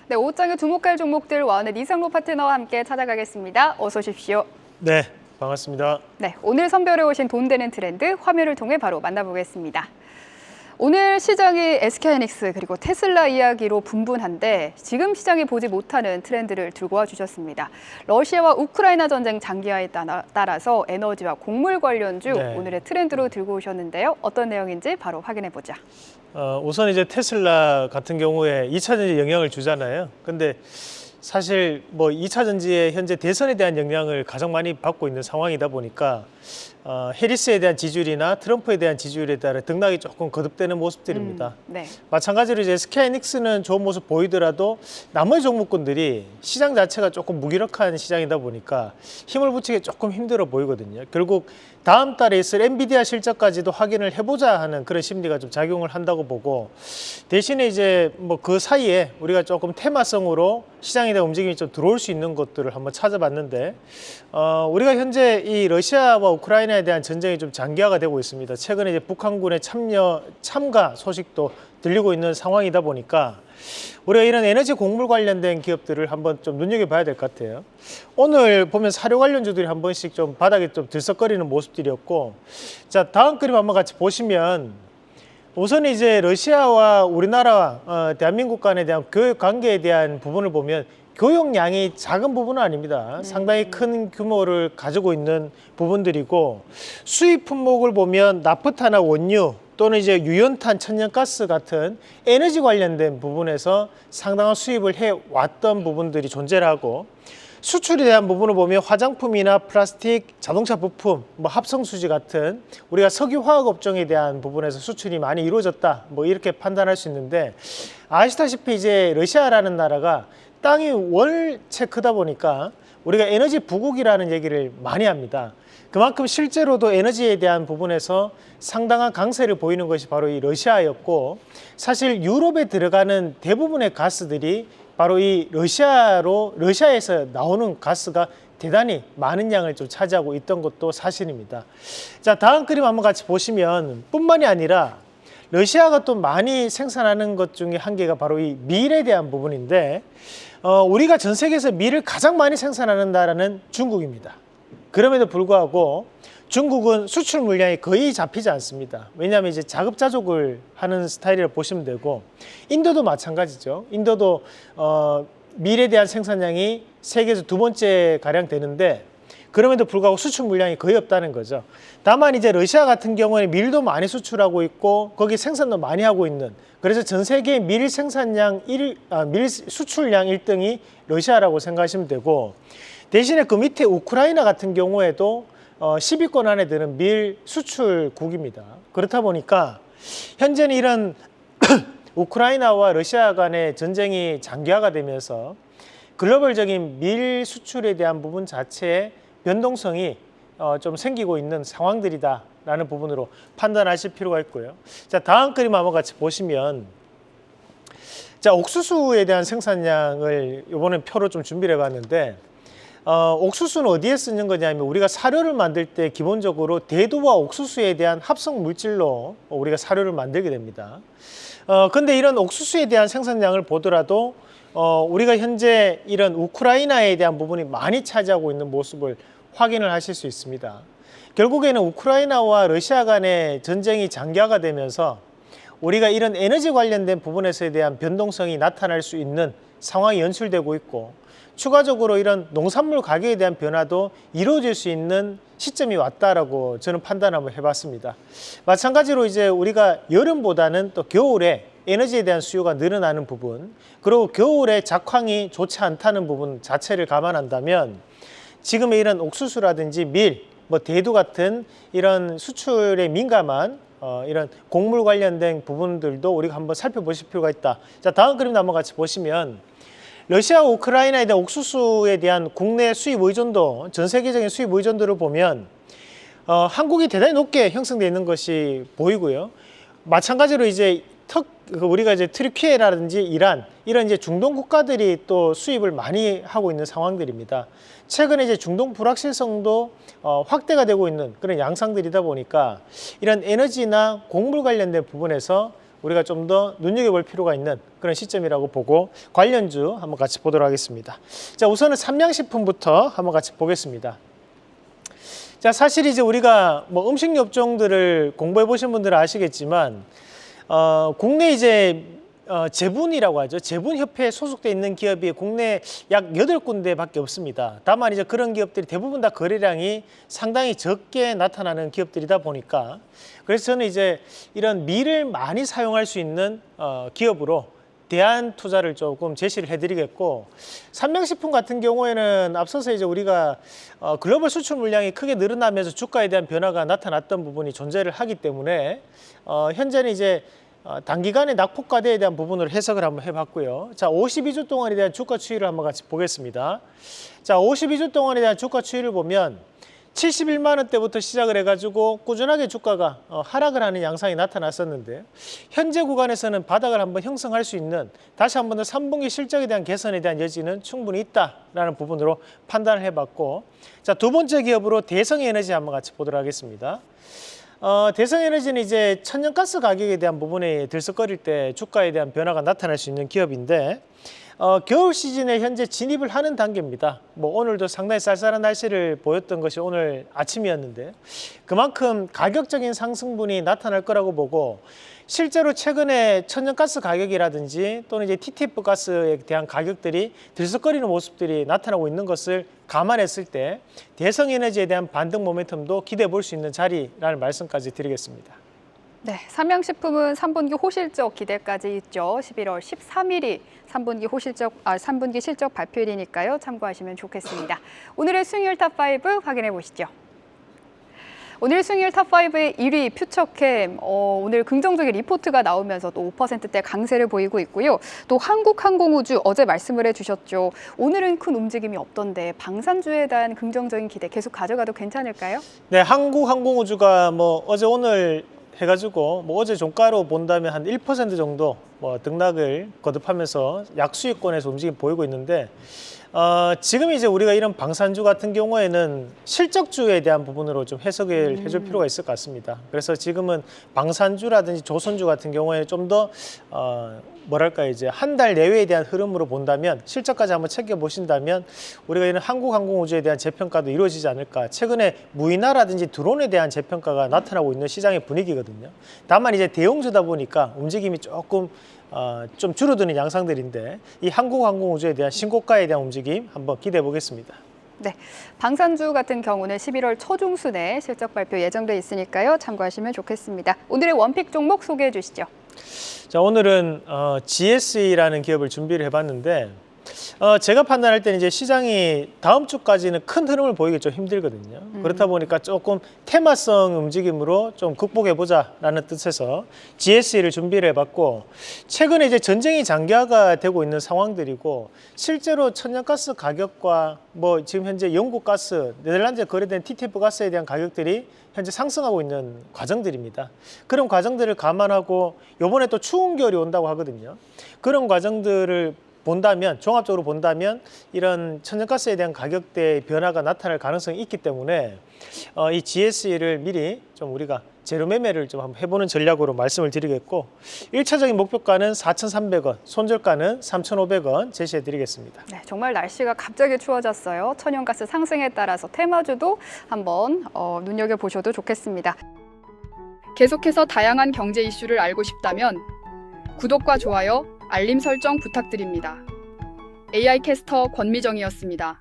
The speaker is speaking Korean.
네, 오후장에 주목할 종목들 와우넷 이상로 파트너와 함께 찾아가겠습니다. 어서 오십시오. 네, 반갑습니다. 네, 오늘 선별해 오신 돈 되는 트렌드 화면을 통해 바로 만나보겠습니다. 오늘 시장이 SK하이닉스 그리고 테슬라 이야기로 분분한데 지금 시장이 보지 못하는 트렌드를 들고 와주셨습니다. 러시아와 우크라이나 전쟁 장기화에 따라서 에너지와 곡물 관련주 오늘의 트렌드로 들고 오셨는데요. 어떤 내용인지 바로 확인해 보자. 우선 이제 테슬라 같은 경우에 2차 전지 영향을 주잖아요. 근데 사실 뭐 2차 전지의 현재 대선에 대한 영향을 가장 많이 받고 있는 상황이다 보니까 해리스에 대한 지지율이나 트럼프에 대한 지지율에 따라 등락이 조금 거듭되는 모습들입니다. 네. 마찬가지로 이제 SK하이닉스는 좋은 모습 보이더라도 나머지 종목군들이 시장 자체가 조금 무기력한 시장이다 보니까 힘을 붙이기 조금 힘들어 보이거든요. 결국 다음 달에 있을 엔비디아 실적까지도 확인을 해보자 하는 그런 심리가 좀 작용을 한다고 보고, 대신에 이제 뭐 그 사이에 우리가 조금 테마성으로 시장에 대한 움직임이 좀 들어올 수 있는 것들을 한번 찾아봤는데, 우리가 현재 이 러시아와 우크라이나에 대한 전쟁이 좀 장기화가 되고 있습니다. 최근에 이제 북한군의 참가 소식도 들리고 있는 상황이다 보니까 우리가 이런 에너지 곡물 관련된 기업들을 한번 좀 눈여겨봐야 될 것 같아요. 오늘 보면 사료 관련주들이 한 번씩 좀 바닥에 좀 들썩거리는 모습들이었고, 자, 다음 그림 한번 같이 보시면 우선 이제 러시아와 우리나라 대한민국 간에 대한 교역 관계에 대한 부분을 보면 교역량이 작은 부분은 아닙니다. 상당히 큰 규모를 가지고 있는 부분들이고, 수입 품목을 보면 나프타나 원유 또는 이제 유연탄, 천연가스 같은 에너지 관련된 부분에서 상당한 수입을 해왔던 부분들이 존재를 하고, 수출에 대한 부분을 보면 화장품이나 플라스틱, 자동차 부품, 뭐 합성수지 같은 우리가 석유화학 업종에 대한 부분에서 수출이 많이 이루어졌다, 뭐 이렇게 판단할 수 있는데, 아시다시피 이제 러시아라는 나라가 땅이 월체 크다 보니까 우리가 에너지 부국이라는 얘기를 많이 합니다. 그만큼 실제로도 에너지에 대한 부분에서 상당한 강세를 보이는 것이 바로 이 러시아였고, 사실 유럽에 들어가는 대부분의 가스들이 바로 이 러시아에서 나오는 가스가 대단히 많은 양을 좀 차지하고 있던 것도 사실입니다. 자, 다음 그림 한번 같이 보시면 뿐만이 아니라 러시아가 또 많이 생산하는 것 중에 한 개가 바로 이 밀에 대한 부분인데, 우리가 전 세계에서 밀을 가장 많이 생산하는 나라는 중국입니다. 그럼에도 불구하고 중국은 수출 물량이 거의 잡히지 않습니다. 왜냐하면 이제 자급자족을 하는 스타일이라고 보시면 되고, 인도도 마찬가지죠. 인도도 밀에 대한 생산량이 세계에서 두 번째 가량 되는데, 그럼에도 불구하고 수출 물량이 거의 없다는 거죠. 다만 이제 러시아 같은 경우에 밀도 많이 수출하고 있고 거기 생산도 많이 하고 있는, 그래서 전 세계 밀 생산량 밀 수출량 1등이 러시아라고 생각하시면 되고, 대신에 그 밑에 우크라이나 같은 경우에도 10위권 안에 드는 밀 수출국입니다. 그렇다 보니까 현재는 이런 우크라이나와 러시아 간의 전쟁이 장기화가 되면서 글로벌적인 밀 수출에 대한 부분 자체의 변동성이 좀 생기고 있는 상황들이다라는 부분으로 판단하실 필요가 있고요. 자, 다음 그림 한번 같이 보시면, 자, 옥수수에 대한 생산량을 이번엔 표로 좀 준비를 해봤는데, 옥수수는 어디에 쓰는 거냐면 우리가 사료를 만들 때 기본적으로 대두와 옥수수에 대한 합성 물질로 우리가 사료를 만들게 됩니다. 근데 이런 옥수수에 대한 생산량을 보더라도 우리가 현재 이런 우크라이나에 대한 부분이 많이 차지하고 있는 모습을 확인을 하실 수 있습니다. 결국에는 우크라이나와 러시아 간의 전쟁이 장기화가 되면서 우리가 이런 에너지 관련된 부분에서에 대한 변동성이 나타날 수 있는 상황이 연출되고 있고, 추가적으로 이런 농산물 가격에 대한 변화도 이루어질 수 있는 시점이 왔다라고 저는 판단 한번 해봤습니다. 마찬가지로 이제 우리가 여름보다는 또 겨울에 에너지에 대한 수요가 늘어나는 부분, 그리고 겨울에 작황이 좋지 않다는 부분 자체를 감안한다면 지금의 이런 옥수수라든지 밀, 뭐 대두 같은 이런 수출에 민감한 이런 곡물 관련된 부분들도 우리가 한번 살펴보실 필요가 있다. 자, 다음 그림도 한번 같이 보시면, 러시아와 우크라이나에 대한 옥수수에 대한 국내 수입 의존도, 전 세계적인 수입 의존도를 보면 한국이 대단히 높게 형성되어 있는 것이 보이고요. 마찬가지로 이제 우리가 이제 트리키에라든지 이란, 이런 이제 중동 국가들이 또 수입을 많이 하고 있는 상황들입니다. 최근에 이제 중동 불확실성도 확대가 되고 있는 그런 양상들이다 보니까 이런 에너지나 곡물 관련된 부분에서 우리가 좀 더 눈여겨볼 필요가 있는 그런 시점이라고 보고 관련주 한번 같이 보도록 하겠습니다. 자, 우선은 삼양식품부터 한번 같이 보겠습니다. 자, 사실 이제 우리가 뭐 음식 업종들을 공부해 보신 분들은 아시겠지만 국내 이제 제분이라고 하죠. 제분협회에 소속돼 있는 기업이 국내 약 8군데밖에 없습니다. 다만 이제 그런 기업들이 대부분 다 거래량이 상당히 적게 나타나는 기업들이다 보니까 그래서 저는 이제 이런 밀을 많이 사용할 수 있는 기업으로 대안 투자를 조금 제시를 해드리겠고, 삼양식품 같은 경우에는 앞서서 이제 우리가 글로벌 수출 물량이 크게 늘어나면서 주가에 대한 변화가 나타났던 부분이 존재를 하기 때문에 현재는 이제 단기간에 낙폭과대에 대한 부분을 해석을 한번 해봤고요. 자, 52주 동안에 대한 주가 추이를 한번 같이 보겠습니다. 자, 52주 동안에 대한 주가 추이를 보면 71만 원대부터 시작을 해가지고 꾸준하게 주가가 하락을 하는 양상이 나타났었는데, 현재 구간에서는 바닥을 한번 형성할 수 있는, 다시 한번 더 3분기 실적에 대한 개선에 대한 여지는 충분히 있다라는 부분으로 판단을 해봤고, 자, 두 번째 기업으로 대성에너지 한번 같이 보도록 하겠습니다. 대성에너지는 이제 천연가스 가격에 대한 부분에 들썩거릴 때 주가에 대한 변화가 나타날 수 있는 기업인데, 겨울 시즌에 현재 진입을 하는 단계입니다. 뭐 오늘도 상당히 쌀쌀한 날씨를 보였던 것이 오늘 아침이었는데, 그만큼 가격적인 상승분이 나타날 거라고 보고, 실제로 최근에 천연가스 가격이라든지 또는 이제 TTF 가스에 대한 가격들이 들썩거리는 모습들이 나타나고 있는 것을 감안했을 때 대성에너지에 대한 반등 모멘텀도 기대해 볼 수 있는 자리라는 말씀까지 드리겠습니다. 네, 삼양식품은 3분기 호실적 기대까지 있죠. 11월 13일이 3분기 실적 발표일이니까요. 참고하시면 좋겠습니다. 오늘의 수익률 탑5 확인해 보시죠. 오늘 수익률 탑5의 1위 퓨처캠, 오늘 긍정적인 리포트가 나오면서 또 5%대 강세를 보이고 있고요. 또 한국항공우주 어제 말씀을 해주셨죠. 오늘은 큰 움직임이 없던데 방산주에 대한 긍정적인 기대 계속 가져가도 괜찮을까요? 네, 한국항공우주가 뭐 어제 오늘 해가지고 뭐 어제 종가로 본다면 한 1% 정도 뭐 등락을 거듭하면서 약수익권에서 움직임 보이고 있는데, 지금 이제 우리가 이런 방산주 같은 경우에는 실적주에 대한 부분으로 좀 해석을 해줄 필요가 있을 것 같습니다. 그래서 지금은 방산주라든지 조선주 같은 경우에 좀 더 뭐랄까 이제 한 달 내외에 대한 흐름으로 본다면, 실적까지 한번 챙겨보신다면 우리가 이런 한국항공우주에 대한 재평가도 이루어지지 않을까. 최근에 무인화라든지 드론에 대한 재평가가 나타나고 있는 시장의 분위기거든요. 다만 이제 대형주다 보니까 움직임이 조금 좀 줄어드는 양상들인데, 이 한국항공우주에 대한 신고가에 대한 움직임 한번 기대해 보겠습니다. 네, 방산주 같은 경우는 11월 초중순에 실적 발표 예정돼 있으니까요. 참고하시면 좋겠습니다. 오늘의 원픽 종목 소개해 주시죠. 자, 오늘은 GSE라는 기업을 준비를 해봤는데, 제가 판단할 때는 이제 시장이 다음 주까지는 큰 흐름을 보이기 좀 힘들거든요. 그렇다 보니까 조금 테마성 움직임으로 좀 극복해보자라는 뜻에서 GSE를 준비를 해봤고, 최근에 이제 전쟁이 장기화가 되고 있는 상황들이고, 실제로 천연가스 가격과 뭐 지금 현재 영국 가스, 네덜란드에 거래된 TTF 가스에 대한 가격들이 현재 상승하고 있는 과정들입니다. 그런 과정들을 감안하고 이번에 또 추운 겨울이 온다고 하거든요. 그런 과정들을 본다면, 종합적으로 본다면 이런 천연가스에 대한 가격대의 변화가 나타날 가능성이 있기 때문에 이 GSE를 미리 좀 우리가 재료 매매를 좀 한번 해보는 전략으로 말씀을 드리겠고, 1차적인 목표가는 4,300원, 손절가는 3,500원 제시해 드리겠습니다. 네, 정말 날씨가 갑자기 추워졌어요. 천연가스 상승에 따라서 테마주도 한번 눈여겨보셔도 좋겠습니다. 계속해서 다양한 경제 이슈를 알고 싶다면 구독과 좋아요, 알림 설정 부탁드립니다. AI 캐스터 권미정이었습니다.